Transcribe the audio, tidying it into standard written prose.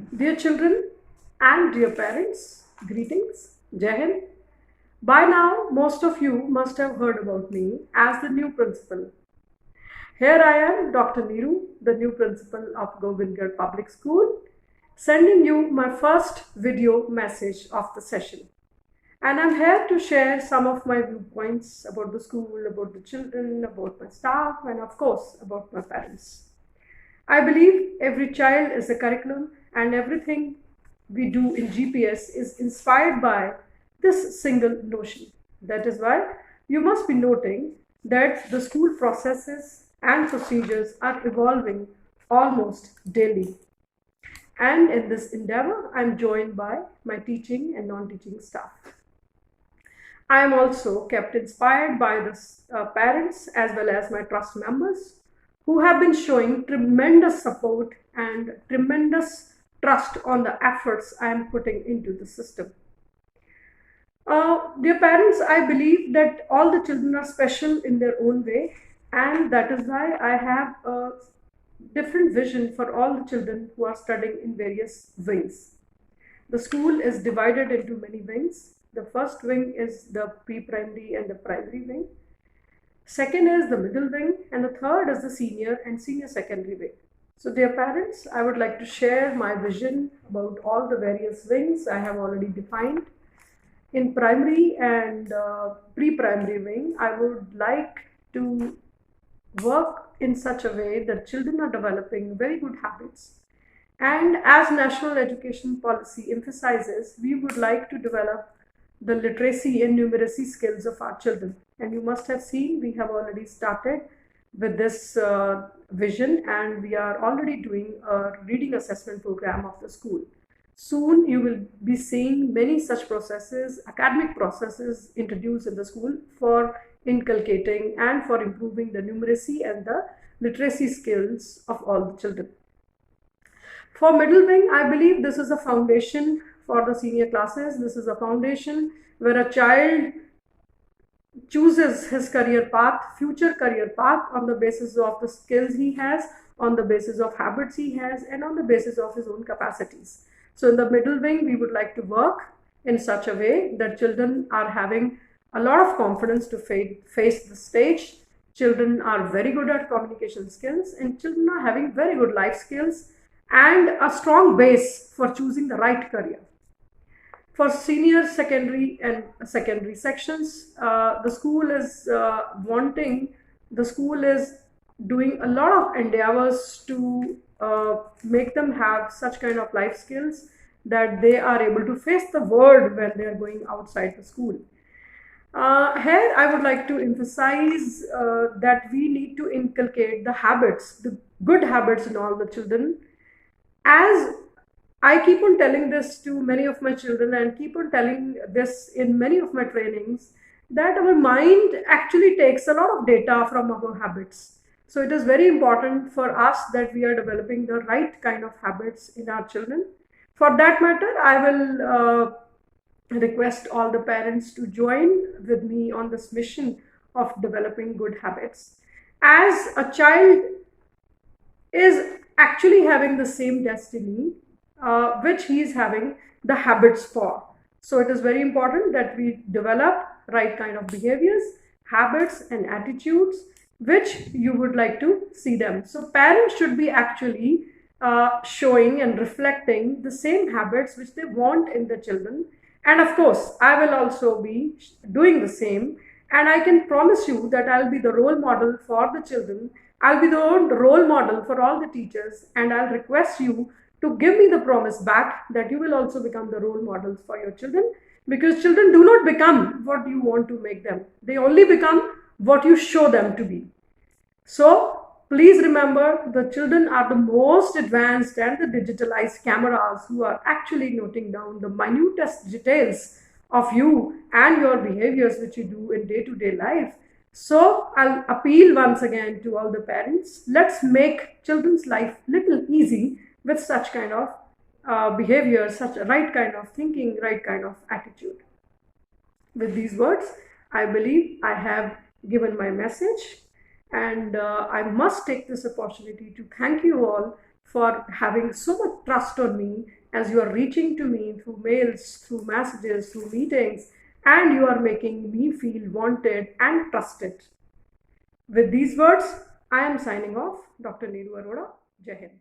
Dear children and dear parents, greetings, Jai Hind. By now, most of you must have heard about me as the new principal. Here I am, Dr. Neeru, the new principal of Govindgarh Public School, sending you my first video message of the session. And I'm here to share some of my viewpoints about the school, about the children, about my staff, and of course, about my parents. I believe every child is a curriculum, and everything we do in GPS is inspired by this single notion. That is why you must be noting that the school processes and procedures are evolving almost daily. And in this endeavor, I'm joined by my teaching and non-teaching staff. I am also kept inspired by the parents as well as my trust members who have been showing tremendous support and tremendous trust on the efforts I am putting into the system. Dear parents, I believe that all the children are special in their own way, and that is why I have a different vision for all the children who are studying in various wings. The school is divided into many wings. The first wing is the pre-primary and the primary wing. Second is the middle wing, and the third is the senior and senior secondary wing. So dear parents, I would like to share my vision about all the various wings I have already defined. In primary and pre-primary wing, I would like to work in such a way that children are developing very good habits. And as National Education Policy emphasizes, we would like to develop the literacy and numeracy skills of our children. And you must have seen we have already started with this vision, and we are already doing a reading assessment program of the school. Soon you will be seeing many such processes, academic processes introduced in the school for inculcating and for improving the numeracy and the literacy skills of all the children. For middle wing, I believe this is a foundation for the senior classes. This is a foundation where a child chooses his career path, future career path, on the basis of the skills he has, on the basis of habits he has, and on the basis of his own capacities. So in the middle wing, we would like to work in such a way that children are having a lot of confidence to face the stage. Children are very good at communication skills, and children are having very good life skills and a strong base for choosing the right career. For senior secondary and secondary sections, the school is doing a lot of endeavors to make them have such kind of life skills that they are able to face the world when they are going outside the school. Here I would like to emphasize that we need to inculcate the habits, the good habits in all the children. As I keep on telling this to many of my children and keep on telling this in many of my trainings, that our mind actually takes a lot of data from our habits. So it is very important for us that we are developing the right kind of habits in our children. For that matter, I will request all the parents to join with me on this mission of developing good habits. As a child is actually having the same destiny which he is having the habits for. So it is very important that we develop right kind of behaviors, habits and attitudes which you would like to see them. So parents should be actually showing and reflecting the same habits which they want in the children. And of course, I will also be doing the same. And I can promise you that I'll be the role model for the children. I'll be the role model for all the teachers. And I'll request you to give me the promise back that you will also become the role models for your children, because children do not become what you want to make them. They only become what you show them to be. So please remember, the children are the most advanced and the digitalized cameras who are actually noting down the minutest details of you and your behaviors which you do in day-to-day life. So I'll appeal once again to all the parents, let's make children's life little easy with such kind of behavior, such a right kind of thinking, right kind of attitude. With these words, I believe I have given my message, and I must take this opportunity to thank you all for having so much trust on me, as you are reaching to me through mails, through messages, through meetings, and you are making me feel wanted and trusted. With these words, I am signing off. Dr. Neeru Arora. Jai Hind.